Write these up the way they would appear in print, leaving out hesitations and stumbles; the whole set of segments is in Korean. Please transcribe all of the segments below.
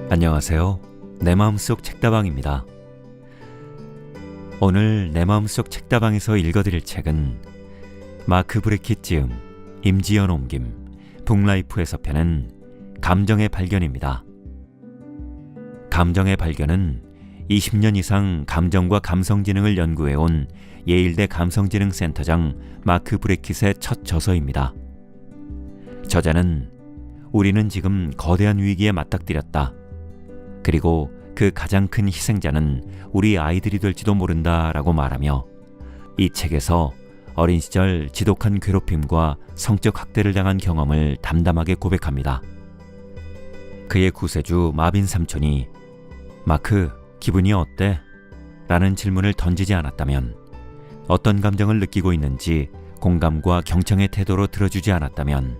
안녕하세요. 내 마음속 책다방입니다. 오늘 내 마음속 책다방에서 읽어드릴 책은 마크 브레킷 지음, 임지연 옮김, 북라이프에서 펴낸 감정의 발견입니다. 감정의 발견은 20년 이상 감정과 감성지능을 연구해온 예일대 감성지능센터장 마크 브레킷의 첫 저서입니다. 저자는 우리는 지금 거대한 위기에 맞닥뜨렸다. 그리고 그 가장 큰 희생자는 우리 아이들이 될지도 모른다 라고 말하며 이 책에서 어린 시절 지독한 괴롭힘과 성적 학대를 당한 경험을 담담하게 고백합니다. 그의 구세주 마빈 삼촌이 마크, 기분이 어때? 라는 질문을 던지지 않았다면, 어떤 감정을 느끼고 있는지 공감과 경청의 태도로 들어주지 않았다면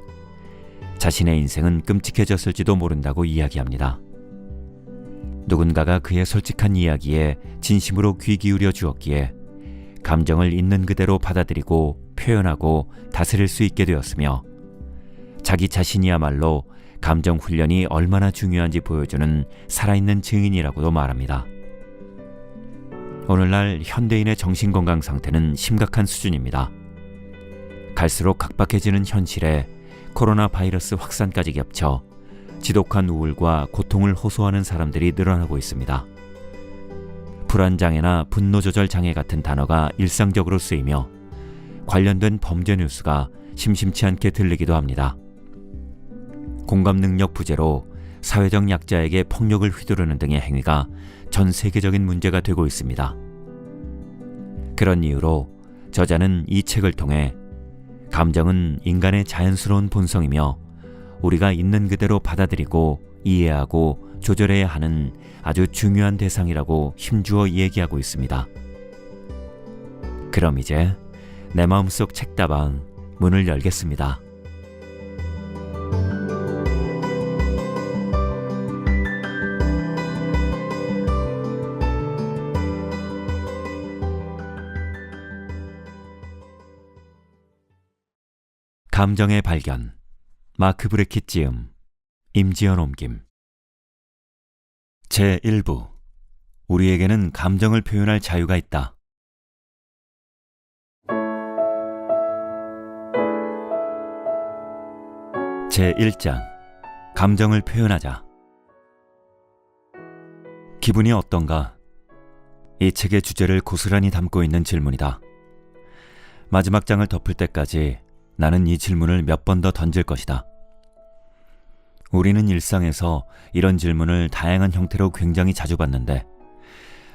자신의 인생은 끔찍해졌을지도 모른다고 이야기합니다. 누군가가 그의 솔직한 이야기에 진심으로 귀 기울여 주었기에 감정을 있는 그대로 받아들이고 표현하고 다스릴 수 있게 되었으며, 자기 자신이야말로 감정 훈련이 얼마나 중요한지 보여주는 살아있는 증인이라고도 말합니다. 오늘날 현대인의 정신건강 상태는 심각한 수준입니다. 갈수록 각박해지는 현실에 코로나 바이러스 확산까지 겹쳐 지독한 우울과 고통을 호소하는 사람들이 늘어나고 있습니다. 불안장애나 분노조절 장애 같은 단어가 일상적으로 쓰이며 관련된 범죄 뉴스가 심심치 않게 들리기도 합니다. 공감 능력 부재로 사회적 약자에게 폭력을 휘두르는 등의 행위가 전 세계적인 문제가 되고 있습니다. 그런 이유로 저자는 이 책을 통해 감정은 인간의 자연스러운 본성이며 우리가 있는 그대로 받아들이고 이해하고 조절해야 하는 아주 중요한 대상이라고 힘주어 얘기하고 있습니다. 그럼 이제 내 마음속 책다방 문을 열겠습니다. 감정의 발견, 마크 브레킷 지음, 임지연 옮김. 제1부. 우리에게는 감정을 표현할 자유가 있다. 제1장. 감정을 표현하자. 기분이 어떤가? 이 책의 주제를 고스란히 담고 있는 질문이다. 마지막 장을 덮을 때까지 나는 이 질문을 몇 번 더 던질 것이다. 우리는 일상에서 이런 질문을 다양한 형태로 굉장히 자주 받는데,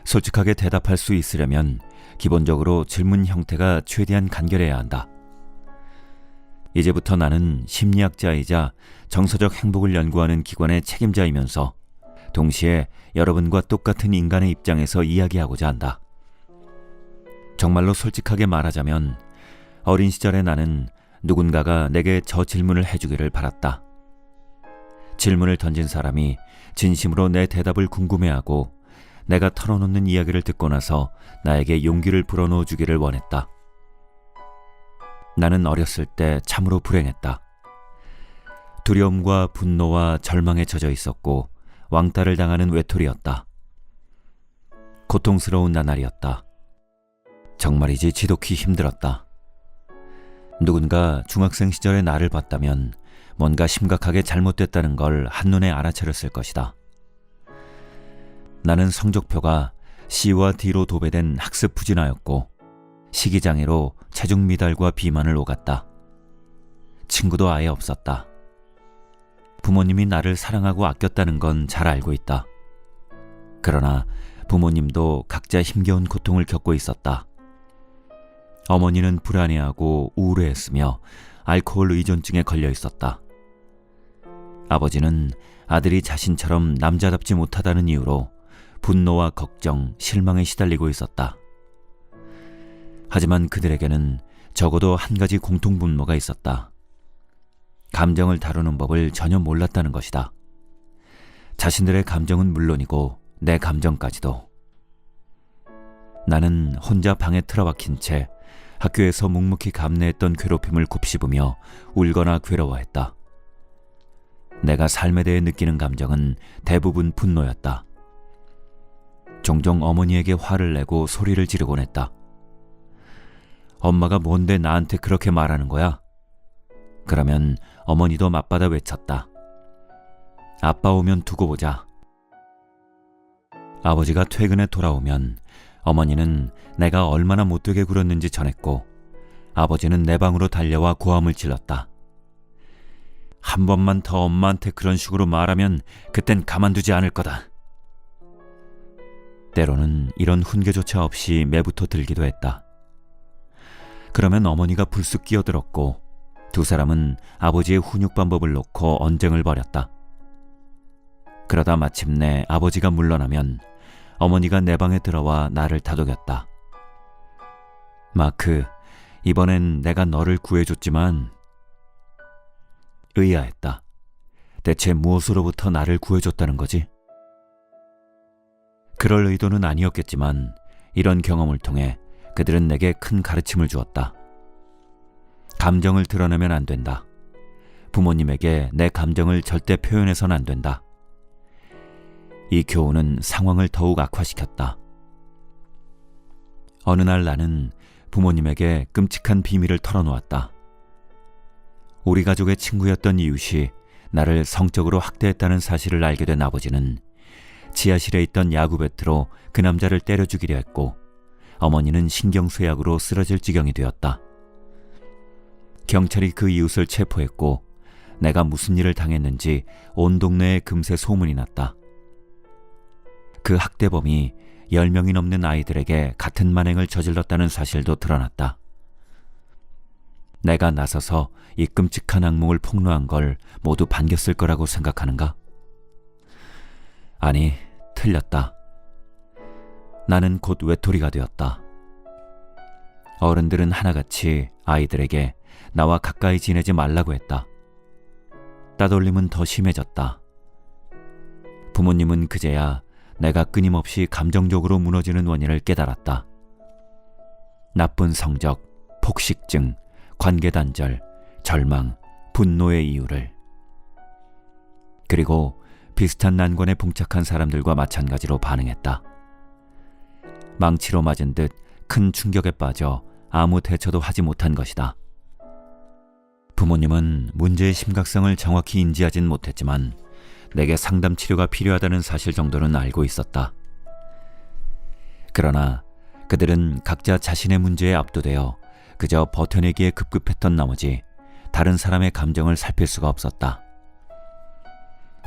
솔직하게 대답할 수 있으려면 기본적으로 질문 형태가 최대한 간결해야 한다. 이제부터 나는 심리학자이자 정서적 행복을 연구하는 기관의 책임자이면서 동시에 여러분과 똑같은 인간의 입장에서 이야기하고자 한다. 정말로 솔직하게 말하자면 어린 시절의 나는 누군가가 내게 저 질문을 해주기를 바랐다. 질문을 던진 사람이 진심으로 내 대답을 궁금해하고 내가 털어놓는 이야기를 듣고 나서 나에게 용기를 불어넣어 주기를 원했다. 나는 어렸을 때 참으로 불행했다. 두려움과 분노와 절망에 젖어 있었고 왕따를 당하는 외톨이였다. 고통스러운 나날이었다. 정말이지 지독히 힘들었다. 누군가 중학생 시절의 나를 봤다면 뭔가 심각하게 잘못됐다는 걸 한눈에 알아차렸을 것이다. 나는 성적표가 C와 D로 도배된 학습 부진하였고 식이장애로 체중 미달과 비만을 오갔다. 친구도 아예 없었다. 부모님이 나를 사랑하고 아꼈다는 건 잘 알고 있다. 그러나 부모님도 각자 힘겨운 고통을 겪고 있었다. 어머니는 불안해하고 우울해했으며 알코올 의존증에 걸려 있었다. 아버지는 아들이 자신처럼 남자답지 못하다는 이유로 분노와 걱정, 실망에 시달리고 있었다. 하지만 그들에게는 적어도 한 가지 공통분모가 있었다. 감정을 다루는 법을 전혀 몰랐다는 것이다. 자신들의 감정은 물론이고 내 감정까지도. 나는 혼자 방에 틀어박힌 채 학교에서 묵묵히 감내했던 괴롭힘을 곱씹으며 울거나 괴로워했다. 내가 삶에 대해 느끼는 감정은 대부분 분노였다. 종종 어머니에게 화를 내고 소리를 지르곤 했다. 엄마가 뭔데 나한테 그렇게 말하는 거야? 그러면 어머니도 맞받아 외쳤다. 아빠 오면 두고 보자. 아버지가 퇴근해 돌아오면 어머니는 내가 얼마나 못되게 굴었는지 전했고, 아버지는 내 방으로 달려와 고함을 질렀다. 한 번만 더 엄마한테 그런 식으로 말하면 그땐 가만두지 않을 거다. 때로는 이런 훈계조차 없이 매부터 들기도 했다. 그러면 어머니가 불쑥 끼어들었고 두 사람은 아버지의 훈육 방법을 놓고 언쟁을 벌였다. 그러다 마침내 아버지가 물러나면 어머니가 내 방에 들어와 나를 다독였다. 마크, 이번엔 내가 너를 구해줬지만... 의아했다. 대체 무엇으로부터 나를 구해줬다는 거지? 그럴 의도는 아니었겠지만 이런 경험을 통해 그들은 내게 큰 가르침을 주었다. 감정을 드러내면 안 된다. 부모님에게 내 감정을 절대 표현해서는 안 된다. 이 교훈은 상황을 더욱 악화시켰다. 어느 날 나는 부모님에게 끔찍한 비밀을 털어놓았다. 우리 가족의 친구였던 이웃이 나를 성적으로 학대했다는 사실을 알게 된 아버지는 지하실에 있던 야구 배트로 그 남자를 때려 죽이려 했고, 어머니는 신경쇠약으로 쓰러질 지경이 되었다. 경찰이 그 이웃을 체포했고 내가 무슨 일을 당했는지 온 동네에 금세 소문이 났다. 그 학대범이 10명이 넘는 아이들에게 같은 만행을 저질렀다는 사실도 드러났다. 내가 나서서 이 끔찍한 악몽을 폭로한 걸 모두 반겼을 거라고 생각하는가? 아니, 틀렸다. 나는 곧 외톨이가 되었다. 어른들은 하나같이 아이들에게 나와 가까이 지내지 말라고 했다. 따돌림은 더 심해졌다. 부모님은 그제야 내가 끊임없이 감정적으로 무너지는 원인을 깨달았다. 나쁜 성적, 폭식증, 관계단절, 절망, 분노의 이유를. 그리고 비슷한 난관에 봉착한 사람들과 마찬가지로 반응했다. 망치로 맞은 듯 큰 충격에 빠져 아무 대처도 하지 못한 것이다. 부모님은 문제의 심각성을 정확히 인지하진 못했지만 내게 상담 치료가 필요하다는 사실 정도는 알고 있었다. 그러나 그들은 각자 자신의 문제에 압도되어 그저 버텨내기에 급급했던 나머지 다른 사람의 감정을 살필 수가 없었다.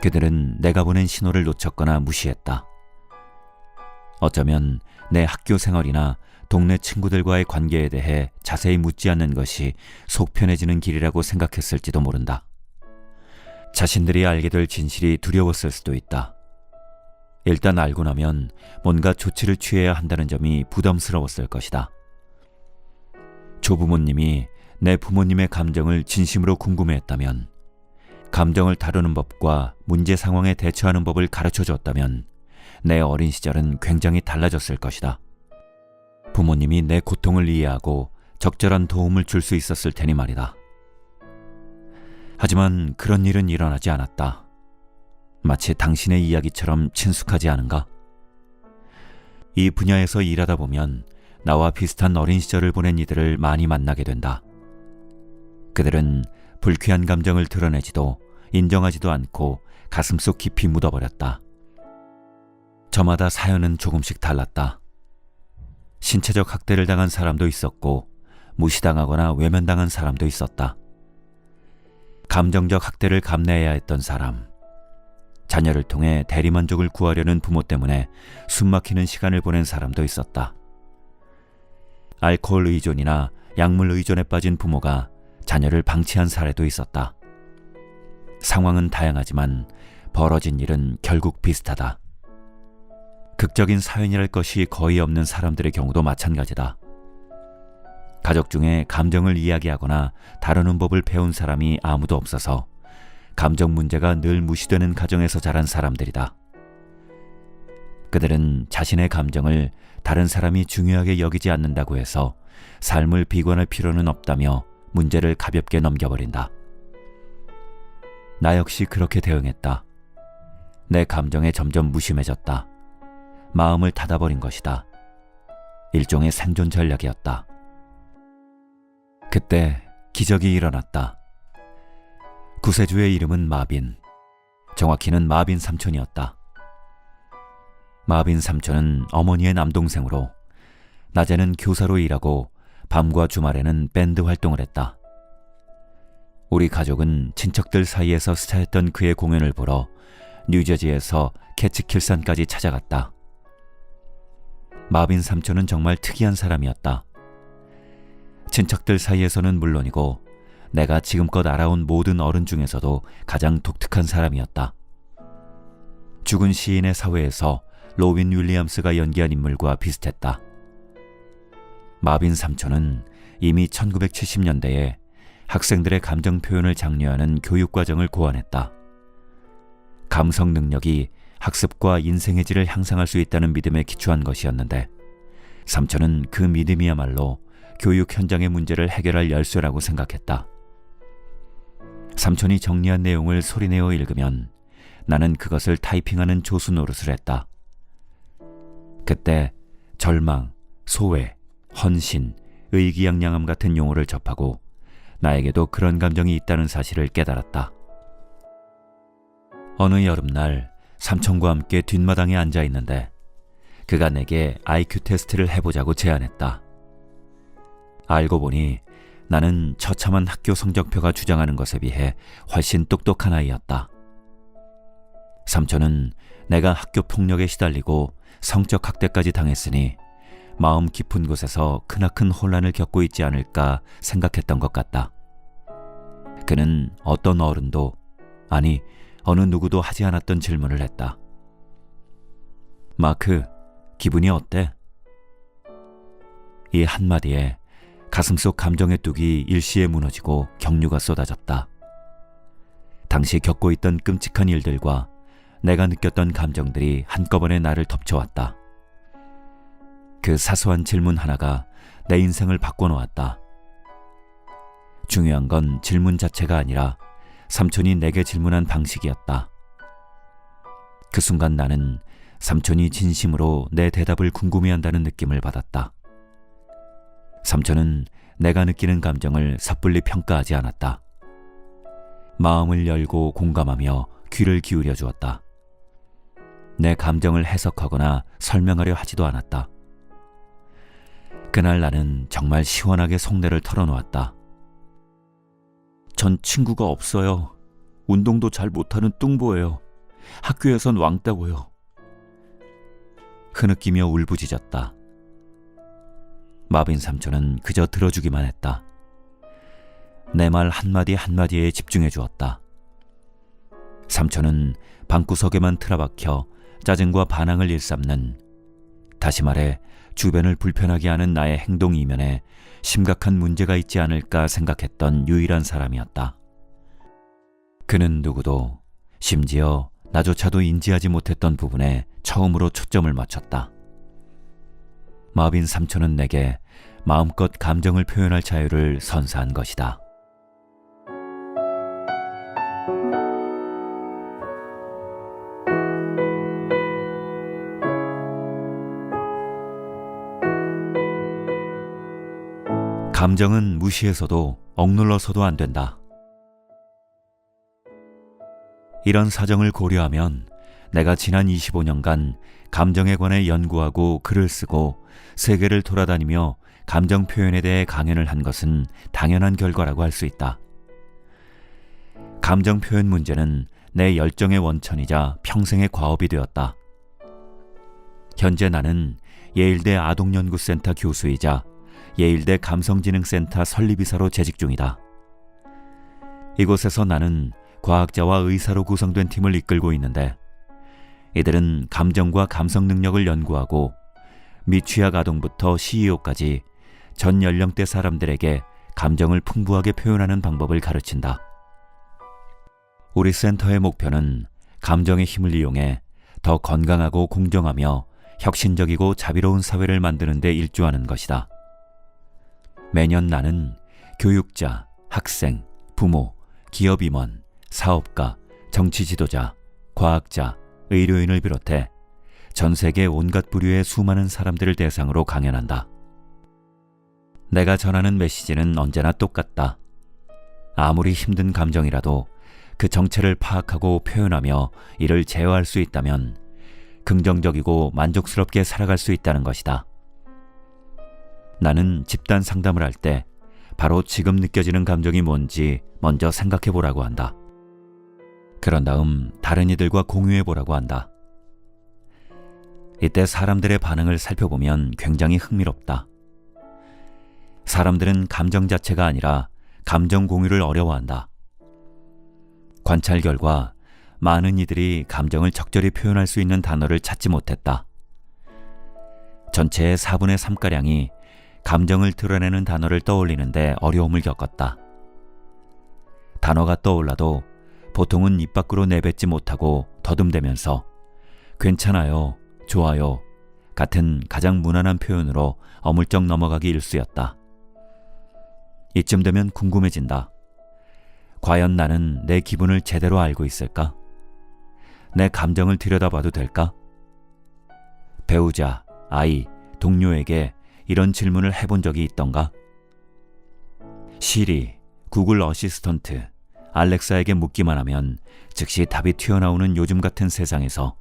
그들은 내가 보낸 신호를 놓쳤거나 무시했다. 어쩌면 내 학교 생활이나 동네 친구들과의 관계에 대해 자세히 묻지 않는 것이 속 편해지는 길이라고 생각했을지도 모른다. 자신들이 알게 될 진실이 두려웠을 수도 있다. 일단 알고 나면 뭔가 조치를 취해야 한다는 점이 부담스러웠을 것이다. 조부모님이 내 부모님의 감정을 진심으로 궁금해했다면, 감정을 다루는 법과 문제 상황에 대처하는 법을 가르쳐줬다면 내 어린 시절은 굉장히 달라졌을 것이다. 부모님이 내 고통을 이해하고 적절한 도움을 줄 수 있었을 테니 말이다. 하지만 그런 일은 일어나지 않았다. 마치 당신의 이야기처럼 친숙하지 않은가? 이 분야에서 일하다 보면 나와 비슷한 어린 시절을 보낸 이들을 많이 만나게 된다. 그들은 불쾌한 감정을 드러내지도 인정하지도 않고 가슴속 깊이 묻어버렸다. 저마다 사연은 조금씩 달랐다. 신체적 학대를 당한 사람도 있었고 무시당하거나 외면당한 사람도 있었다. 감정적 학대를 감내해야 했던 사람, 자녀를 통해 대리만족을 구하려는 부모 때문에 숨막히는 시간을 보낸 사람도 있었다. 알코올 의존이나 약물 의존에 빠진 부모가 자녀를 방치한 사례도 있었다. 상황은 다양하지만 벌어진 일은 결국 비슷하다. 극적인 사연이랄 것이 거의 없는 사람들의 경우도 마찬가지다. 가족 중에 감정을 이야기하거나 다루는 법을 배운 사람이 아무도 없어서 감정 문제가 늘 무시되는 가정에서 자란 사람들이다. 그들은 자신의 감정을 다른 사람이 중요하게 여기지 않는다고 해서 삶을 비관할 필요는 없다며 문제를 가볍게 넘겨버린다. 나 역시 그렇게 대응했다. 내 감정에 점점 무심해졌다. 마음을 닫아버린 것이다. 일종의 생존 전략이었다. 그때 기적이 일어났다. 구세주의 이름은 마빈. 정확히는 마빈 삼촌이었다. 마빈 삼촌은 어머니의 남동생으로 낮에는 교사로 일하고 밤과 주말에는 밴드 활동을 했다. 우리 가족은 친척들 사이에서 스타였던 그의 공연을 보러 뉴저지에서 캐치킬산까지 찾아갔다. 마빈 삼촌은 정말 특이한 사람이었다. 친척들 사이에서는 물론이고 내가 지금껏 알아온 모든 어른 중에서도 가장 독특한 사람이었다. 죽은 시인의 사회에서 로빈 윌리엄스가 연기한 인물과 비슷했다. 마빈 삼촌은 이미 1970년대에 학생들의 감정 표현을 장려하는 교육과정을 고안했다. 감성 능력이 학습과 인생의 질을 향상할 수 있다는 믿음에 기초한 것이었는데 삼촌은 그 믿음이야말로 교육 현장의 문제를 해결할 열쇠라고 생각했다. 삼촌이 정리한 내용을 소리내어 읽으면 나는 그것을 타이핑하는 조수 노릇을 했다. 그때 절망, 소외, 헌신, 의기양양함 같은 용어를 접하고 나에게도 그런 감정이 있다는 사실을 깨달았다. 어느 여름날 삼촌과 함께 뒷마당에 앉아 있는데 그가 내게 IQ 테스트를 해보자고 제안했다. 알고 보니 나는 처참한 학교 성적표가 주장하는 것에 비해 훨씬 똑똑한 아이였다. 삼촌은 내가 학교 폭력에 시달리고 성적 학대까지 당했으니 마음 깊은 곳에서 크나큰 혼란을 겪고 있지 않을까 생각했던 것 같다. 그는 어떤 어른도, 아니 어느 누구도 하지 않았던 질문을 했다. 마크, 기분이 어때? 이 한마디에 가슴속 감정의 뚝이 일시에 무너지고 경류가 쏟아졌다. 당시 겪고 있던 끔찍한 일들과 내가 느꼈던 감정들이 한꺼번에 나를 덮쳐왔다. 그 사소한 질문 하나가 내 인생을 바꿔놓았다. 중요한 건 질문 자체가 아니라 삼촌이 내게 질문한 방식이었다. 그 순간 나는 삼촌이 진심으로 내 대답을 궁금해한다는 느낌을 받았다. 삼촌은 내가 느끼는 감정을 섣불리 평가하지 않았다. 마음을 열고 공감하며 귀를 기울여 주었다. 내 감정을 해석하거나 설명하려 하지도 않았다. 그날 나는 정말 시원하게 속내를 털어놓았다. 전 친구가 없어요. 운동도 잘 못하는 뚱보예요. 학교에선 왕따고요. 흐느끼며 울부짖었다. 마빈 삼촌은 그저 들어주기만 했다. 내 말 한마디 한마디에 집중해 주었다. 삼촌은 방구석에만 틀어박혀 짜증과 반항을 일삼는, 다시 말해 주변을 불편하게 하는 나의 행동 이면에 심각한 문제가 있지 않을까 생각했던 유일한 사람이었다. 그는 누구도, 심지어 나조차도 인지하지 못했던 부분에 처음으로 초점을 맞췄다. 마빈 삼촌은 내게 마음껏 감정을 표현할 자유를 선사한 것이다. 감정은 무시해서도 억눌러서도 안 된다. 이런 사정을 고려하면 내가 지난 25년간 감정에 관해 연구하고 글을 쓰고 세계를 돌아다니며 감정 표현에 대해 강연을 한 것은 당연한 결과라고 할 수 있다. 감정 표현 문제는 내 열정의 원천이자 평생의 과업이 되었다. 현재 나는 예일대 아동연구센터 교수이자 예일대 감성지능센터 설립이사로 재직 중이다. 이곳에서 나는 과학자와 의사로 구성된 팀을 이끌고 있는데 이들은 감정과 감성 능력을 연구하고 미취학 아동부터 CEO까지 전 연령대 사람들에게 감정을 풍부하게 표현하는 방법을 가르친다. 우리 센터의 목표는 감정의 힘을 이용해 더 건강하고 공정하며 혁신적이고 자비로운 사회를 만드는 데 일조하는 것이다. 매년 나는 교육자, 학생, 부모, 기업 임원, 사업가, 정치 지도자, 과학자, 의료인을 비롯해 전 세계 온갖 부류의 수많은 사람들을 대상으로 강연한다. 내가 전하는 메시지는 언제나 똑같다. 아무리 힘든 감정이라도 그 정체를 파악하고 표현하며 이를 제어할 수 있다면 긍정적이고 만족스럽게 살아갈 수 있다는 것이다. 나는 집단 상담을 할 때 바로 지금 느껴지는 감정이 뭔지 먼저 생각해 보라고 한다. 그런 다음 다른 이들과 공유해 보라고 한다. 이때 사람들의 반응을 살펴보면 굉장히 흥미롭다. 사람들은 감정 자체가 아니라 감정 공유를 어려워한다. 관찰 결과 많은 이들이 감정을 적절히 표현할 수 있는 단어를 찾지 못했다. 전체의 4분의 3가량이 감정을 드러내는 단어를 떠올리는데 어려움을 겪었다. 단어가 떠올라도 보통은 입 밖으로 내뱉지 못하고 더듬대면서 괜찮아요, 좋아요 같은 가장 무난한 표현으로 어물쩍 넘어가기 일쑤였다. 이쯤 되면 궁금해진다. 과연 나는 내 기분을 제대로 알고 있을까? 내 감정을 들여다봐도 될까? 배우자, 아이, 동료에게 이런 질문을 해본 적이 있던가? 시리, 구글 어시스턴트, 알렉사에게 묻기만 하면 즉시 답이 튀어나오는 요즘 같은 세상에서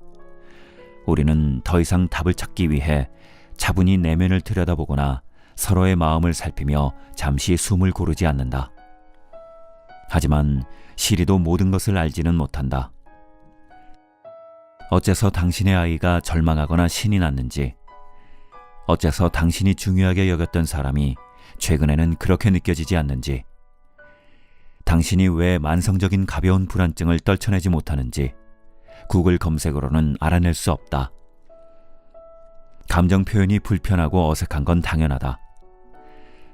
우리는 더 이상 답을 찾기 위해 차분히 내면을 들여다보거나 서로의 마음을 살피며 잠시 숨을 고르지 않는다. 하지만 시리도 모든 것을 알지는 못한다. 어째서 당신의 아이가 절망하거나 신이 났는지, 어째서 당신이 중요하게 여겼던 사람이 최근에는 그렇게 느껴지지 않는지, 당신이 왜 만성적인 가벼운 불안증을 떨쳐내지 못하는지 구글 검색으로는 알아낼 수 없다. 감정 표현이 불편하고 어색한 건 당연하다.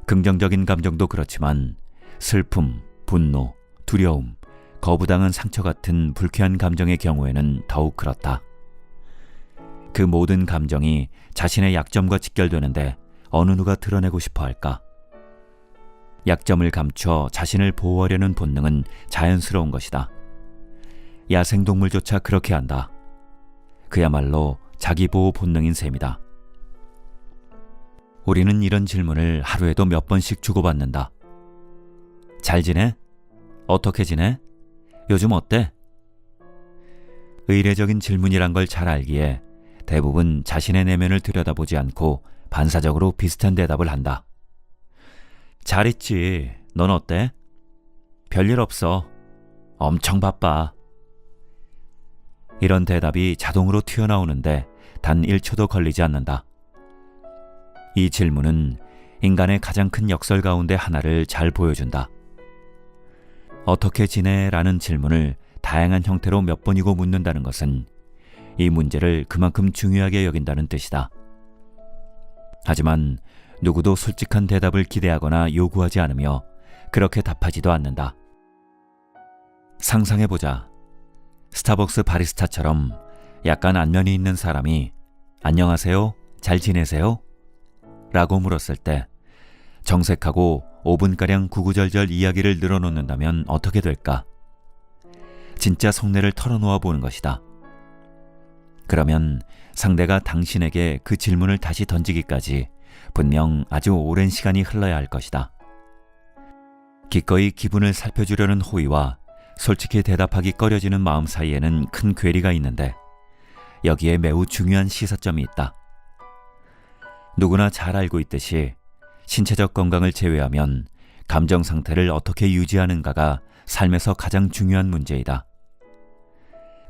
긍정적인 감정도 그렇지만 슬픔, 분노, 두려움, 거부당한 상처 같은 불쾌한 감정의 경우에는 더욱 그렇다. 그 모든 감정이 자신의 약점과 직결되는데 어느 누가 드러내고 싶어 할까? 약점을 감춰 자신을 보호하려는 본능은 자연스러운 것이다. 야생동물조차 그렇게 한다. 그야말로 자기보호 본능인 셈이다. 우리는 이런 질문을 하루에도 몇 번씩 주고받는다. 잘 지내? 어떻게 지내? 요즘 어때? 의례적인 질문이란 걸 잘 알기에 대부분 자신의 내면을 들여다보지 않고 반사적으로 비슷한 대답을 한다. 잘 있지. 넌 어때? 별일 없어. 엄청 바빠. 이런 대답이 자동으로 튀어나오는데 단 1초도 걸리지 않는다. 이 질문은 인간의 가장 큰 역설 가운데 하나를 잘 보여준다. 어떻게 지내? 라는 질문을 다양한 형태로 몇 번이고 묻는다는 것은 이 문제를 그만큼 중요하게 여긴다는 뜻이다. 하지만 누구도 솔직한 대답을 기대하거나 요구하지 않으며 그렇게 답하지도 않는다. 상상해보자. 스타벅스 바리스타처럼 약간 안면이 있는 사람이 안녕하세요? 잘 지내세요? 라고 물었을 때 정색하고 5분가량 구구절절 이야기를 늘어놓는다면 어떻게 될까? 진짜 속내를 털어놓아 보는 것이다. 그러면 상대가 당신에게 그 질문을 다시 던지기까지 분명 아주 오랜 시간이 흘러야 할 것이다. 기꺼이 기분을 살펴주려는 호의와 솔직히 대답하기 꺼려지는 마음 사이에는 큰 괴리가 있는데 여기에 매우 중요한 시사점이 있다. 누구나 잘 알고 있듯이 신체적 건강을 제외하면 감정 상태를 어떻게 유지하는가가 삶에서 가장 중요한 문제이다.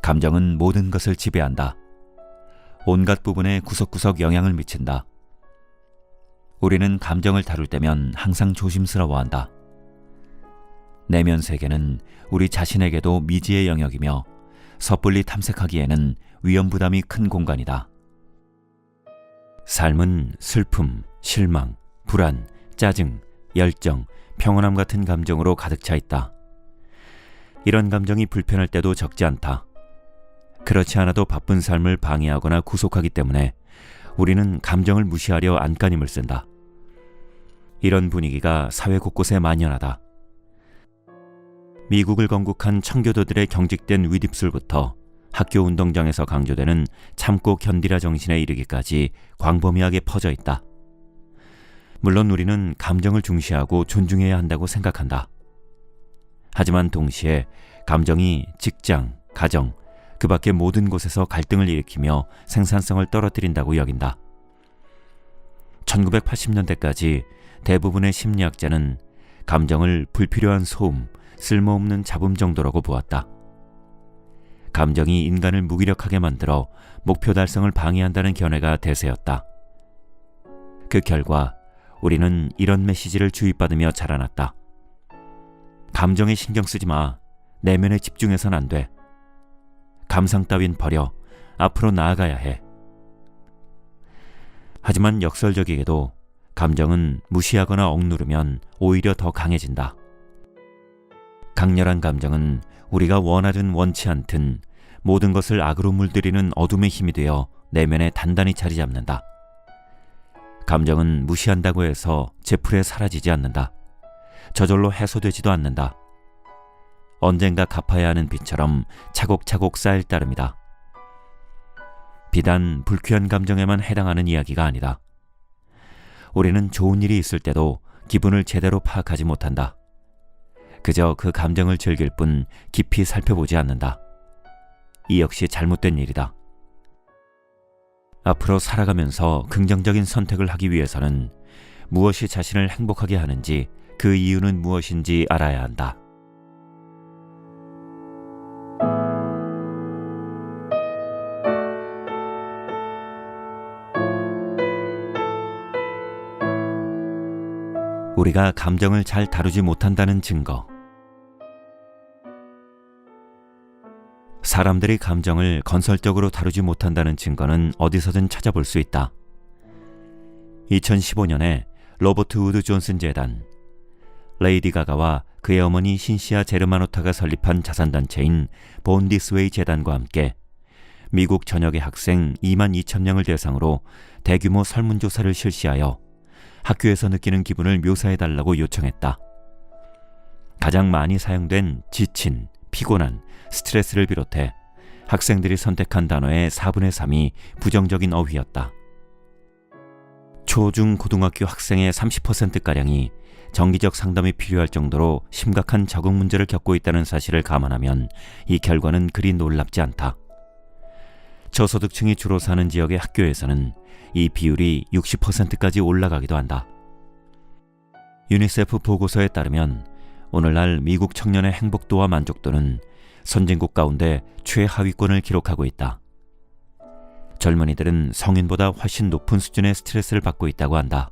감정은 모든 것을 지배한다. 온갖 부분에 구석구석 영향을 미친다. 우리는 감정을 다룰 때면 항상 조심스러워한다. 내면 세계는 우리 자신에게도 미지의 영역이며 섣불리 탐색하기에는 위험 부담이 큰 공간이다. 삶은 슬픔, 실망, 불안, 짜증, 열정, 평온함 같은 감정으로 가득 차 있다. 이런 감정이 불편할 때도 적지 않다. 그렇지 않아도 바쁜 삶을 방해하거나 구속하기 때문에 우리는 감정을 무시하려 안간힘을 쓴다. 이런 분위기가 사회 곳곳에 만연하다. 미국을 건국한 청교도들의 경직된 윗입술부터 학교 운동장에서 강조되는 참고 견디라 정신에 이르기까지 광범위하게 퍼져 있다. 물론 우리는 감정을 중시하고 존중해야 한다고 생각한다. 하지만 동시에 감정이 직장, 가정, 그 밖의 모든 곳에서 갈등을 일으키며 생산성을 떨어뜨린다고 여긴다. 1980년대까지 대부분의 심리학자는 감정을 불필요한 소음, 쓸모없는 잡음 정도라고 보았다. 감정이 인간을 무기력하게 만들어 목표 달성을 방해한다는 견해가 대세였다. 그 결과 우리는 이런 메시지를 주입받으며 자라났다. 감정에 신경 쓰지 마. 내면에 집중해선 안 돼. 감상 따윈 버려. 앞으로 나아가야 해. 하지만 역설적이게도 감정은 무시하거나 억누르면 오히려 더 강해진다. 강렬한 감정은 우리가 원하든 원치 않든 모든 것을 악으로 물들이는 어둠의 힘이 되어 내면에 단단히 자리 잡는다. 감정은 무시한다고 해서 제풀에 사라지지 않는다. 저절로 해소되지도 않는다. 언젠가 갚아야 하는 빚처럼 차곡차곡 쌓일 따름이다. 비단 불쾌한 감정에만 해당하는 이야기가 아니다. 우리는 좋은 일이 있을 때도 기분을 제대로 파악하지 못한다. 그저 그 감정을 즐길 뿐 깊이 살펴보지 않는다. 이 역시 잘못된 일이다. 앞으로 살아가면서 긍정적인 선택을 하기 위해서는 무엇이 자신을 행복하게 하는지, 그 이유는 무엇인지 알아야 한다. 우리가 감정을 잘 다루지 못한다는 증거. 사람들이 감정을 건설적으로 다루지 못한다는 증거는 어디서든 찾아볼 수 있다. 2015년에 로버트 우드 존슨 재단, 레이디 가가와 그의 어머니 신시아 제르마노타가 설립한 자산단체인 본 디스웨이 재단과 함께 미국 전역의 학생 22,000명을 대상으로 대규모 설문조사를 실시하여 학교에서 느끼는 기분을 묘사해달라고 요청했다. 가장 많이 사용된 지친, 피곤한, 스트레스를 비롯해 학생들이 선택한 단어의 4분의 3이 부정적인 어휘였다. 초, 중, 고등학교 학생의 30%가량이 정기적 상담이 필요할 정도로 심각한 적응 문제를 겪고 있다는 사실을 감안하면 이 결과는 그리 놀랍지 않다. 저소득층이 주로 사는 지역의 학교에서는 이 비율이 60%까지 올라가기도 한다. 유니세프 보고서에 따르면 오늘날 미국 청년의 행복도와 만족도는 선진국 가운데 최하위권을 기록하고 있다. 젊은이들은 성인보다 훨씬 높은 수준의 스트레스를 받고 있다고 한다.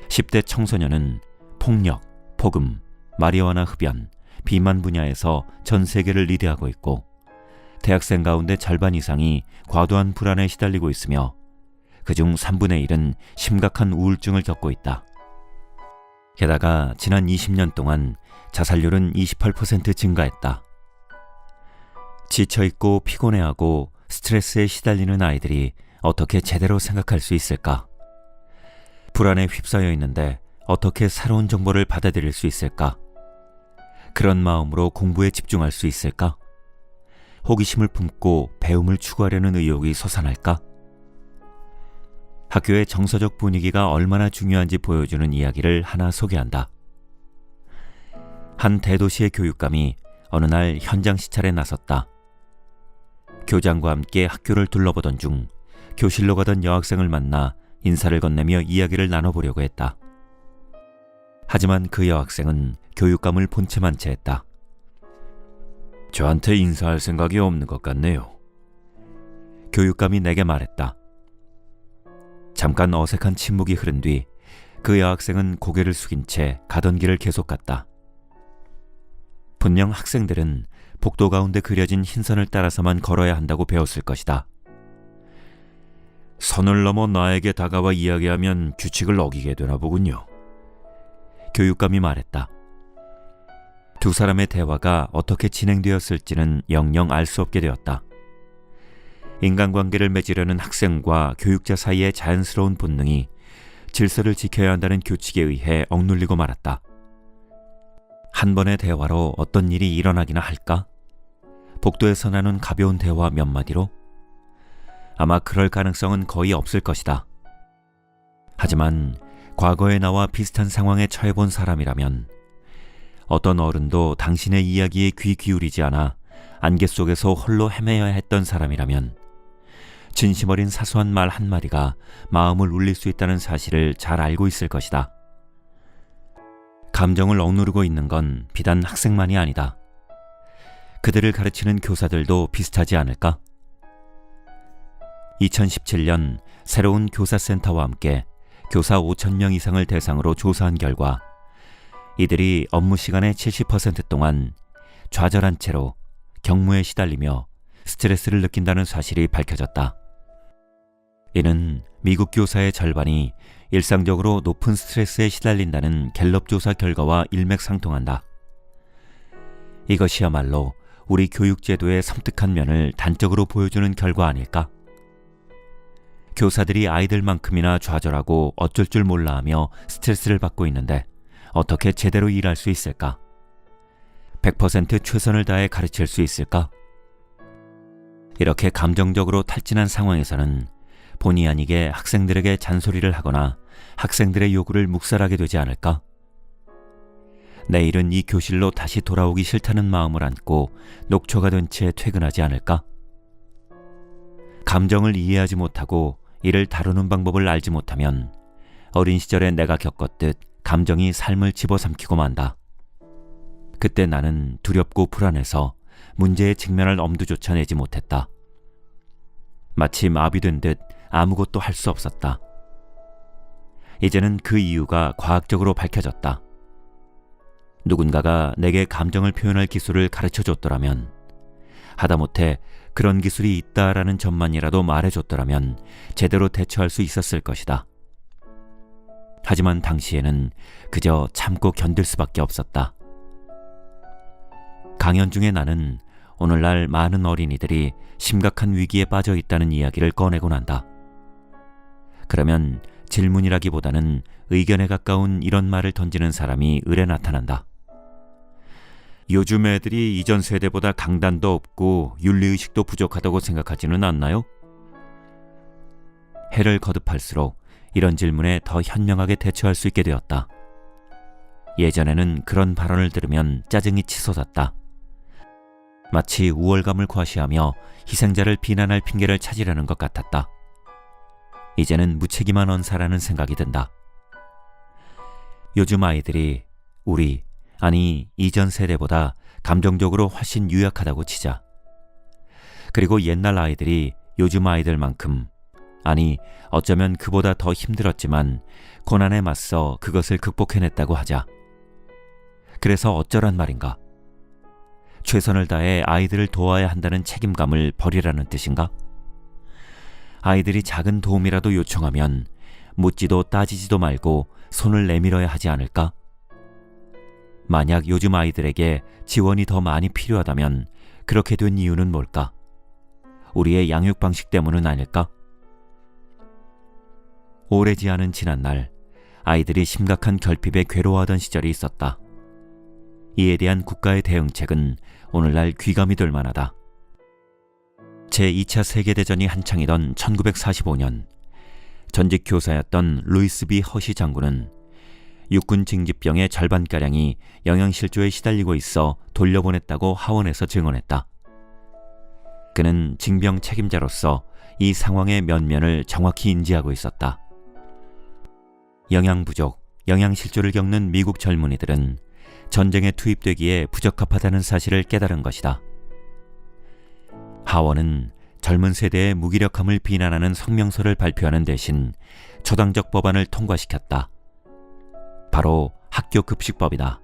10대 청소년은 폭력, 폭음, 마리화나 흡연, 비만 분야에서 전 세계를 리드하고 있고, 대학생 가운데 절반 이상이 과도한 불안에 시달리고 있으며 그중 3분의 1은 심각한 우울증을 겪고 있다. 게다가 지난 20년 동안 자살률은 28% 증가했다. 지쳐있고 피곤해하고 스트레스에 시달리는 아이들이 어떻게 제대로 생각할 수 있을까? 불안에 휩싸여 있는데 어떻게 새로운 정보를 받아들일 수 있을까? 그런 마음으로 공부에 집중할 수 있을까? 호기심을 품고 배움을 추구하려는 의욕이 솟아날까? 학교의 정서적 분위기가 얼마나 중요한지 보여주는 이야기를 하나 소개한다. 한 대도시의 교육감이 어느 날 현장 시찰에 나섰다. 교장과 함께 학교를 둘러보던 중 교실로 가던 여학생을 만나 인사를 건네며 이야기를 나눠보려고 했다. 하지만 그 여학생은 교육감을 본체만 채 했다. 저한테 인사할 생각이 없는 것 같네요. 교육감이 내게 말했다. 잠깐 어색한 침묵이 흐른 뒤 그 여학생은 고개를 숙인 채 가던 길을 계속 갔다. 분명 학생들은 복도 가운데 그려진 흰선을 따라서만 걸어야 한다고 배웠을 것이다. 선을 넘어 나에게 다가와 이야기하면 규칙을 어기게 되나 보군요. 교육감이 말했다. 두 사람의 대화가 어떻게 진행되었을지는 영영 알 수 없게 되었다. 인간관계를 맺으려는 학생과 교육자 사이의 자연스러운 본능이 질서를 지켜야 한다는 규칙에 의해 억눌리고 말았다. 한 번의 대화로 어떤 일이 일어나기나 할까? 복도에서 나눈 가벼운 대화 몇 마디로? 아마 그럴 가능성은 거의 없을 것이다. 하지만 과거에 나와 비슷한 상황에 처해본 사람이라면, 어떤 어른도 당신의 이야기에 귀 기울이지 않아 안개 속에서 홀로 헤매야 했던 사람이라면, 진심 어린 사소한 말 한마디가 마음을 울릴 수 있다는 사실을 잘 알고 있을 것이다. 감정을 억누르고 있는 건 비단 학생만이 아니다. 그들을 가르치는 교사들도 비슷하지 않을까? 2017년 새로운 교사센터와 함께 교사 5,000명 이상을 대상으로 조사한 결과, 이들이 업무 시간의 70% 동안 좌절한 채로 경무에 시달리며 스트레스를 느낀다는 사실이 밝혀졌다. 이는 미국 교사의 절반이 일상적으로 높은 스트레스에 시달린다는 갤럽 조사 결과와 일맥상통한다. 이것이야말로 우리 교육제도의 섬뜩한 면을 단적으로 보여주는 결과 아닐까? 교사들이 아이들만큼이나 좌절하고 어쩔 줄 몰라 하며 스트레스를 받고 있는데 어떻게 제대로 일할 수 있을까? 100% 최선을 다해 가르칠 수 있을까? 이렇게 감정적으로 탈진한 상황에서는 본의 아니게 학생들에게 잔소리를 하거나 학생들의 요구를 묵살하게 되지 않을까? 내일은 이 교실로 다시 돌아오기 싫다는 마음을 안고 녹초가 된 채 퇴근하지 않을까? 감정을 이해하지 못하고 이를 다루는 방법을 알지 못하면 어린 시절에 내가 겪었듯 감정이 삶을 집어삼키고 만다. 그때 나는 두렵고 불안해서 문제에 직면할 엄두조차 내지 못했다. 마치 마비된 듯 아무것도 할 수 없었다. 이제는 그 이유가 과학적으로 밝혀졌다. 누군가가 내게 감정을 표현할 기술을 가르쳐줬더라면, 하다못해 그런 기술이 있다라는 점만이라도 말해줬더라면 제대로 대처할 수 있었을 것이다. 하지만 당시에는 그저 참고 견딜 수밖에 없었다. 강연 중에 나는 오늘날 많은 어린이들이 심각한 위기에 빠져 있다는 이야기를 꺼내곤 한다. 그러면 질문이라기보다는 의견에 가까운 이런 말을 던지는 사람이 을에 나타난다. 요즘 애들이 이전 세대보다 강단도 없고 윤리의식도 부족하다고 생각하지는 않나요? 해를 거듭할수록 이런 질문에 더 현명하게 대처할 수 있게 되었다. 예전에는 그런 발언을 들으면 짜증이 치솟았다. 마치 우월감을 과시하며 희생자를 비난할 핑계를 찾으려는 것 같았다. 이제는 무책임한 언사라는 생각이 든다. 요즘 아이들이 아니 이전 세대보다 감정적으로 훨씬 유약하다고 치자. 그리고 옛날 아이들이 요즘 아이들만큼, 아니 어쩌면 그보다 더 힘들었지만 고난에 맞서 그것을 극복해냈다고 하자. 그래서 어쩌란 말인가? 최선을 다해 아이들을 도와야 한다는 책임감을 버리라는 뜻인가? 아이들이 작은 도움이라도 요청하면 묻지도 따지지도 말고 손을 내밀어야 하지 않을까? 만약 요즘 아이들에게 지원이 더 많이 필요하다면 그렇게 된 이유는 뭘까? 우리의 양육 방식 때문은 아닐까? 오래지 않은 지난날, 아이들이 심각한 결핍에 괴로워하던 시절이 있었다. 이에 대한 국가의 대응책은 오늘날 귀감이 될 만하다. 제2차 세계대전이 한창이던 1945년, 전직 교사였던 루이스 B. 허시 장군은 육군 징집병의 절반가량이 영양실조에 시달리고 있어 돌려보냈다고 하원에서 증언했다. 그는 징병 책임자로서 이 상황의 면면을 정확히 인지하고 있었다. 영양 부족, 영양실조를 겪는 미국 젊은이들은 전쟁에 투입되기에 부적합하다는 사실을 깨달은 것이다. 하원은 젊은 세대의 무기력함을 비난하는 성명서를 발표하는 대신 초당적 법안을 통과시켰다. 바로 학교급식법이다.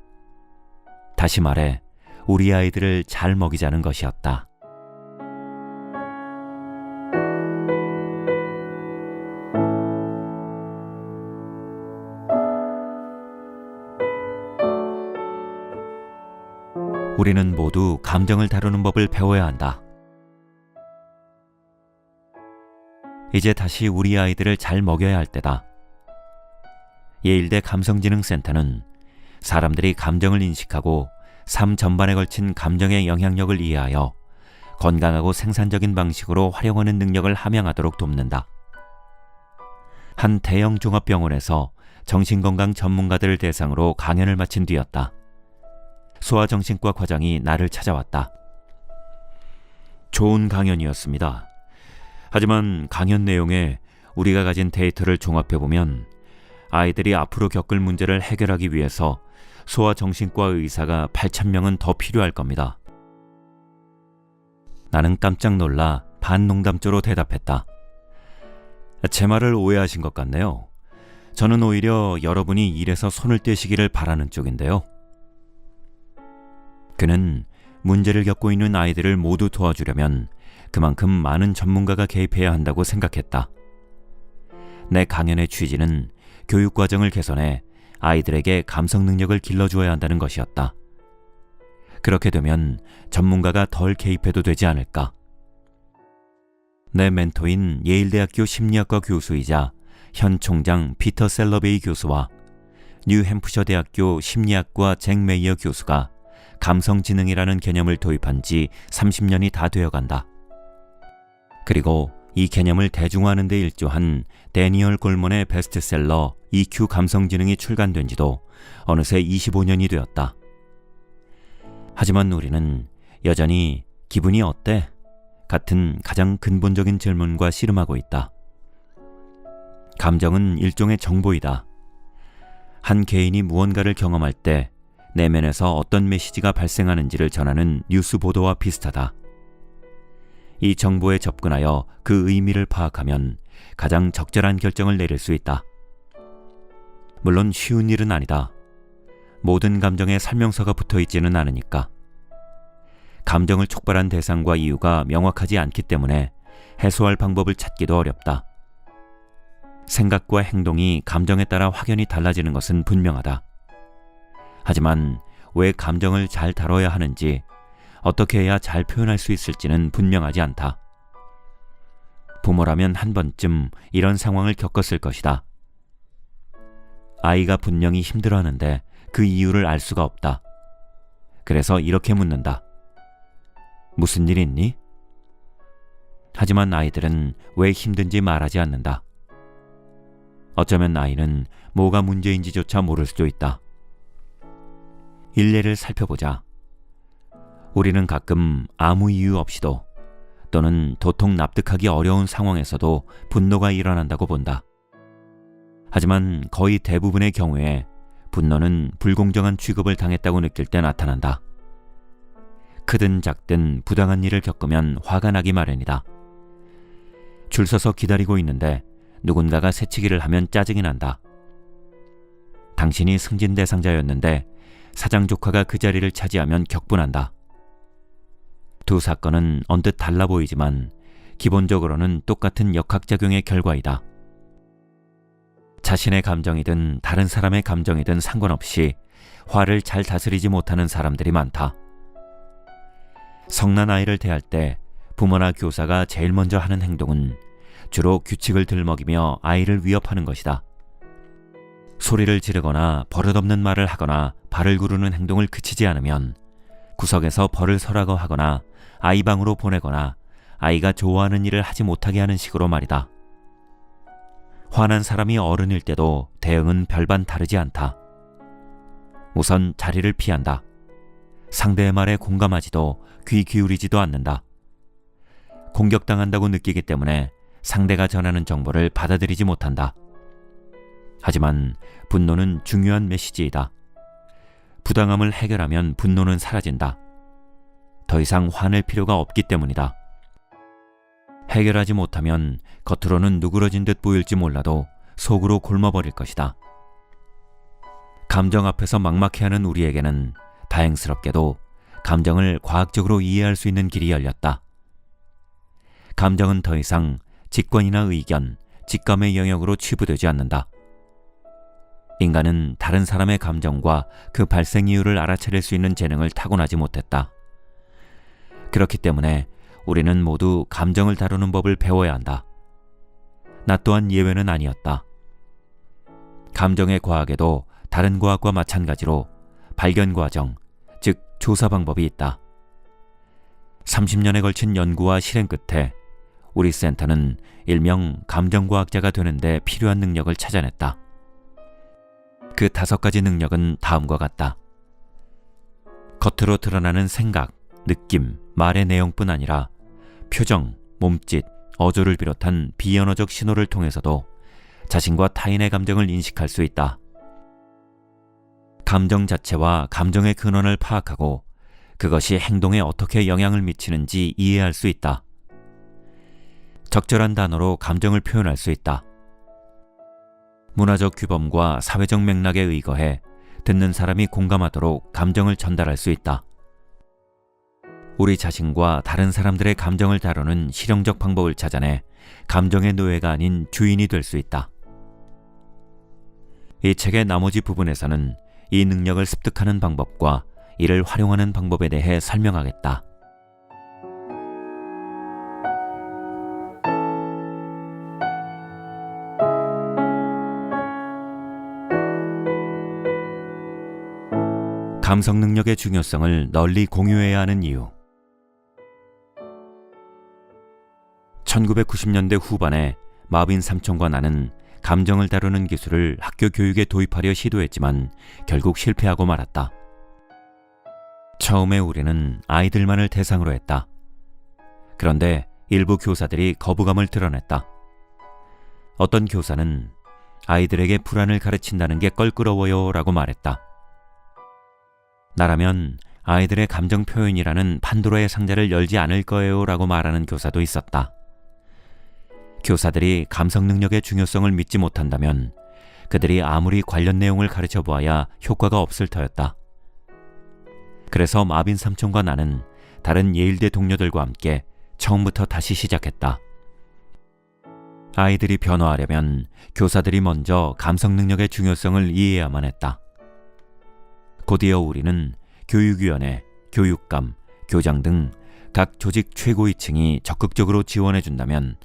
다시 말해 우리 아이들을 잘 먹이자는 것이었다. 우리는 모두 감정을 다루는 법을 배워야 한다. 이제 다시 우리 아이들을 잘 먹여야 할 때다. 예일대 감성지능센터는 사람들이 감정을 인식하고 삶 전반에 걸친 감정의 영향력을 이해하여 건강하고 생산적인 방식으로 활용하는 능력을 함양하도록 돕는다. 한 대형 종합병원에서 정신건강 전문가들을 대상으로 강연을 마친 뒤였다. 소아정신과 과장이 나를 찾아왔다. 좋은 강연이었습니다. 하지만 강연 내용에 우리가 가진 데이터를 종합해보면 아이들이 앞으로 겪을 문제를 해결하기 위해서 소아정신과 의사가 8,000명은 더 필요할 겁니다. 나는 깜짝 놀라 반농담조로 대답했다. 제 말을 오해하신 것 같네요. 저는 오히려 여러분이 일에서 손을 떼시기를 바라는 쪽인데요. 그는 문제를 겪고 있는 아이들을 모두 도와주려면 그만큼 많은 전문가가 개입해야 한다고 생각했다. 내 강연의 취지는 교육과정을 개선해 아이들에게 감성 능력을 길러주어야 한다는 것이었다. 그렇게 되면 전문가가 덜 개입해도 되지 않을까? 내 멘토인 예일대학교 심리학과 교수이자 현 총장 피터 셀러베이 교수와 뉴햄프셔 대학교 심리학과 잭 메이어 교수가 감성지능이라는 개념을 도입한 지 30년이 다 되어간다. 그리고 이 개념을 대중화하는 데 일조한 데니얼 골먼의 베스트셀러 EQ 감성지능이 출간된 지도 어느새 25년이 되었다. 하지만 우리는 여전히 기분이 어때? 같은 가장 근본적인 질문과 씨름하고 있다. 감정은 일종의 정보이다. 한 개인이 무언가를 경험할 때 내면에서 어떤 메시지가 발생하는지를 전하는 뉴스 보도와 비슷하다. 이 정보에 접근하여 그 의미를 파악하면 가장 적절한 결정을 내릴 수 있다. 물론 쉬운 일은 아니다. 모든 감정에 설명서가 붙어 있지는 않으니까. 감정을 촉발한 대상과 이유가 명확하지 않기 때문에 해소할 방법을 찾기도 어렵다. 생각과 행동이 감정에 따라 확연히 달라지는 것은 분명하다. 하지만 왜 감정을 잘 다뤄야 하는지, 어떻게 해야 잘 표현할 수 있을지는 분명하지 않다. 부모라면 한 번쯤 이런 상황을 겪었을 것이다. 아이가 분명히 힘들어하는데 그 이유를 알 수가 없다. 그래서 이렇게 묻는다. 무슨 일 있니? 하지만 아이들은 왜 힘든지 말하지 않는다. 어쩌면 아이는 뭐가 문제인지조차 모를 수도 있다. 일례를 살펴보자. 우리는 가끔 아무 이유 없이도 또는 도통 납득하기 어려운 상황에서도 분노가 일어난다고 본다. 하지만 거의 대부분의 경우에 분노는 불공정한 취급을 당했다고 느낄 때 나타난다. 크든 작든 부당한 일을 겪으면 화가 나기 마련이다. 줄 서서 기다리고 있는데 누군가가 새치기를 하면 짜증이 난다. 당신이 승진 대상자였는데 사장 조카가 그 자리를 차지하면 격분한다. 두 사건은 언뜻 달라 보이지만 기본적으로는 똑같은 역학작용의 결과이다. 자신의 감정이든 다른 사람의 감정이든 상관없이 화를 잘 다스리지 못하는 사람들이 많다. 성난 아이를 대할 때 부모나 교사가 제일 먼저 하는 행동은 주로 규칙을 들먹이며 아이를 위협하는 것이다. 소리를 지르거나 버릇없는 말을 하거나 발을 구르는 행동을 그치지 않으면 구석에서 벌을 서라고 하거나 아이 방으로 보내거나 아이가 좋아하는 일을 하지 못하게 하는 식으로 말이다. 화난 사람이 어른일 때도 대응은 별반 다르지 않다. 우선 자리를 피한다. 상대의 말에 공감하지도 귀 기울이지도 않는다. 공격당한다고 느끼기 때문에 상대가 전하는 정보를 받아들이지 못한다. 하지만 분노는 중요한 메시지이다. 부당함을 해결하면 분노는 사라진다. 더 이상 화낼 필요가 없기 때문이다. 해결하지 못하면 겉으로는 누그러진 듯 보일지 몰라도 속으로 굶어버릴 것이다. 감정 앞에서 막막해하는 우리에게는 다행스럽게도 감정을 과학적으로 이해할 수 있는 길이 열렸다. 감정은 더 이상 직관이나 의견, 직감의 영역으로 치부되지 않는다. 인간은 다른 사람의 감정과 그 발생 이유를 알아차릴 수 있는 재능을 타고나지 못했다. 그렇기 때문에 우리는 모두 감정을 다루는 법을 배워야 한다. 나 또한 예외는 아니었다. 감정의 과학에도 다른 과학과 마찬가지로 발견 과정, 즉 조사 방법이 있다. 30년에 걸친 연구와 실행 끝에 우리 센터는 일명 감정과학자가 되는데 필요한 능력을 찾아냈다. 그 5가지 능력은 다음과 같다. 겉으로 드러나는 생각, 느낌, 말의 내용뿐 아니라 표정, 몸짓, 어조를 비롯한 비언어적 신호를 통해서도 자신과 타인의 감정을 인식할 수 있다. 감정 자체와 감정의 근원을 파악하고 그것이 행동에 어떻게 영향을 미치는지 이해할 수 있다. 적절한 단어로 감정을 표현할 수 있다. 문화적 규범과 사회적 맥락에 의거해 듣는 사람이 공감하도록 감정을 전달할 수 있다. 우리 자신과 다른 사람들의 감정을 다루는 실용적 방법을 찾아내 감정의 노예가 아닌 주인이 될 수 있다. 이 책의 나머지 부분에서는 이 능력을 습득하는 방법과 이를 활용하는 방법에 대해 설명하겠다. 감성 능력의 중요성을 널리 공유해야 하는 이유. 1990년대 후반에 마빈 삼촌과 나는 감정을 다루는 기술을 학교 교육에 도입하려 시도했지만 결국 실패하고 말았다. 처음에 우리는 아이들만을 대상으로 했다. 그런데 일부 교사들이 거부감을 드러냈다. 어떤 교사는 아이들에게 불안을 가르친다는 게 껄끄러워요 라고 말했다. 나라면 아이들의 감정 표현이라는 판도라의 상자를 열지 않을 거예요 라고 말하는 교사도 있었다. 교사들이 감성 능력의 중요성을 믿지 못한다면 그들이 아무리 관련 내용을 가르쳐 보아야 효과가 없을 터였다. 그래서 마빈 삼촌과 나는 다른 예일대 동료들과 함께 처음부터 다시 시작했다. 아이들이 변화하려면 교사들이 먼저 감성 능력의 중요성을 이해해야만 했다. 곧이어 우리는 교육위원회, 교육감, 교장 등 각 조직 최고위층이 적극적으로 지원해준다면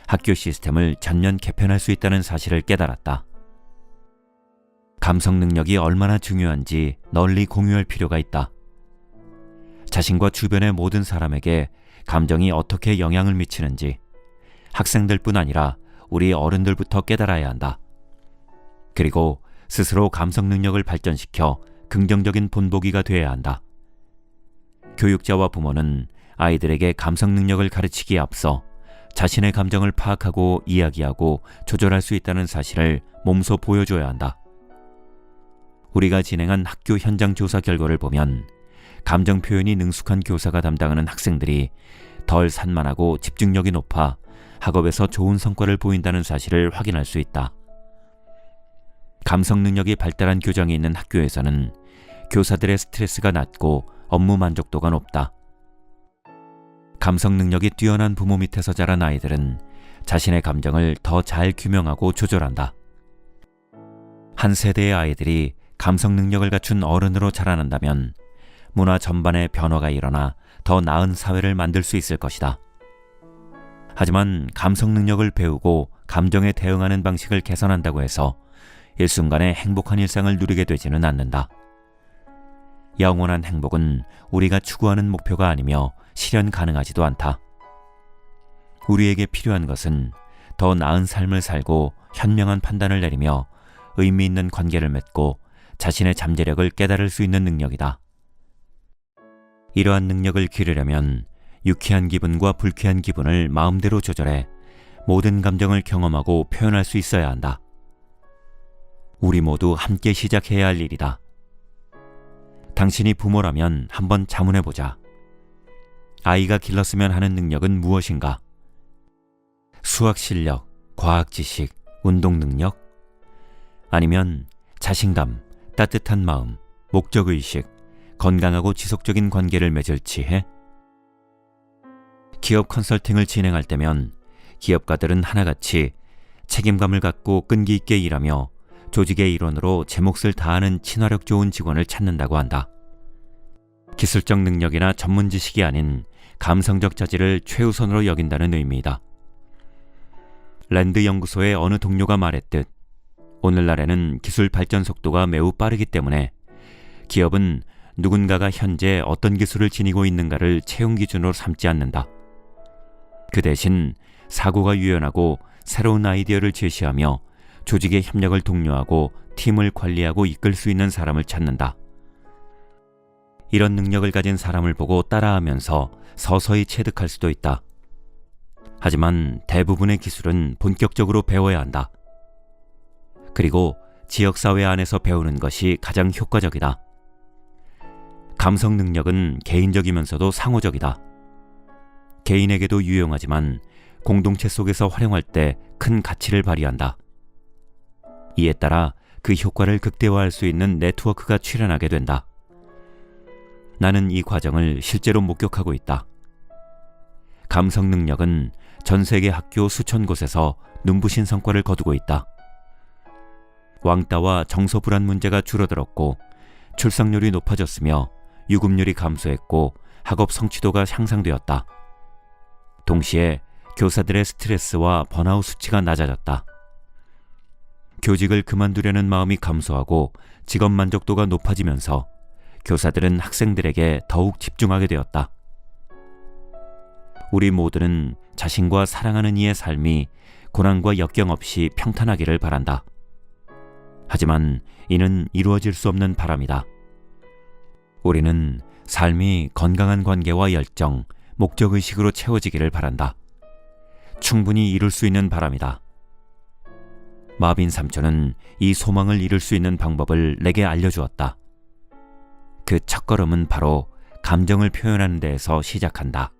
학교 시스템을 전면 개편할 수 있다는 사실을 깨달았다. 감성 능력이 얼마나 중요한지 널리 공유할 필요가 있다. 자신과 주변의 모든 사람에게 감정이 어떻게 영향을 미치는지 학생들뿐 아니라 우리 어른들부터 깨달아야 한다. 그리고 스스로 감성 능력을 발전시켜 긍정적인 본보기가 되어야 한다. 교육자와 부모는 아이들에게 감성 능력을 가르치기에 앞서 자신의 감정을 파악하고 이야기하고 조절할 수 있다는 사실을 몸소 보여줘야 한다. 우리가 진행한 학교 현장 조사 결과를 보면 감정 표현이 능숙한 교사가 담당하는 학생들이 덜 산만하고 집중력이 높아 학업에서 좋은 성과를 보인다는 사실을 확인할 수 있다. 감성 능력이 발달한 교장이 있는 학교에서는 교사들의 스트레스가 낮고 업무 만족도가 높다. 감성 능력이 뛰어난 부모 밑에서 자란 아이들은 자신의 감정을 더 잘 규명하고 조절한다. 한 세대의 아이들이 감성 능력을 갖춘 어른으로 자라난다면 문화 전반의 변화가 일어나 더 나은 사회를 만들 수 있을 것이다. 하지만 감성 능력을 배우고 감정에 대응하는 방식을 개선한다고 해서 일순간에 행복한 일상을 누리게 되지는 않는다. 영원한 행복은 우리가 추구하는 목표가 아니며 실현 가능하지도 않다. 우리에게 필요한 것은 더 나은 삶을 살고 현명한 판단을 내리며 의미 있는 관계를 맺고 자신의 잠재력을 깨달을 수 있는 능력이다. 이러한 능력을 기르려면 유쾌한 기분과 불쾌한 기분을 마음대로 조절해 모든 감정을 경험하고 표현할 수 있어야 한다. 우리 모두 함께 시작해야 할 일이다. 당신이 부모라면 한번 자문해보자. 아이가 길렀으면 하는 능력은 무엇인가? 수학 실력, 과학 지식, 운동 능력? 아니면 자신감, 따뜻한 마음, 목적의식, 건강하고 지속적인 관계를 맺을 지혜? 기업 컨설팅을 진행할 때면 기업가들은 하나같이 책임감을 갖고 끈기 있게 일하며 조직의 일원으로 제 몫을 다하는 친화력 좋은 직원을 찾는다고 한다. 기술적 능력이나 전문 지식이 아닌 감성적 자질을 최우선으로 여긴다는 의미이다. 랜드 연구소의 어느 동료가 말했듯 오늘날에는 기술 발전 속도가 매우 빠르기 때문에 기업은 누군가가 현재 어떤 기술을 지니고 있는가를 채용 기준으로 삼지 않는다. 그 대신 사고가 유연하고 새로운 아이디어를 제시하며 조직의 협력을 독려하고 팀을 관리하고 이끌 수 있는 사람을 찾는다. 이런 능력을 가진 사람을 보고 따라하면서 서서히 체득할 수도 있다. 하지만 대부분의 기술은 본격적으로 배워야 한다. 그리고 지역사회 안에서 배우는 것이 가장 효과적이다. 감성 능력은 개인적이면서도 상호적이다. 개인에게도 유용하지만 공동체 속에서 활용할 때 큰 가치를 발휘한다. 이에 따라 그 효과를 극대화할 수 있는 네트워크가 출현하게 된다. 나는 이 과정을 실제로 목격하고 있다. 감성 능력은 전 세계 학교 수천 곳에서 눈부신 성과를 거두고 있다. 왕따와 정서 불안 문제가 줄어들었고 출산율이 높아졌으며 유급률이 감소했고 학업 성취도가 향상되었다. 동시에 교사들의 스트레스와 번아웃 수치가 낮아졌다. 교직을 그만두려는 마음이 감소하고 직업 만족도가 높아지면서 교사들은 학생들에게 더욱 집중하게 되었다. 우리 모두는 자신과 사랑하는 이의 삶이 고난과 역경 없이 평탄하기를 바란다. 하지만 이는 이루어질 수 없는 바람이다. 우리는 삶이 건강한 관계와 열정, 목적의식으로 채워지기를 바란다. 충분히 이룰 수 있는 바람이다. 마빈 삼촌은 이 소망을 이룰 수 있는 방법을 내게 알려주었다. 그 첫걸음은 바로 감정을 표현하는 데에서 시작한다.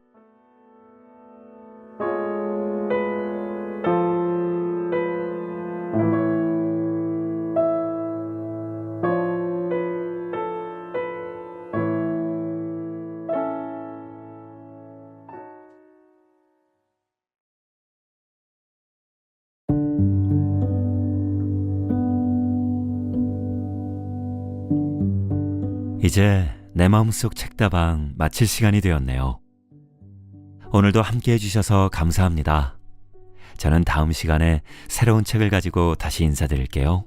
이제 내 마음속 책다방 마칠 시간이 되었네요. 오늘도 함께 해주셔서 감사합니다. 저는 다음 시간에 새로운 책을 가지고 다시 인사드릴게요.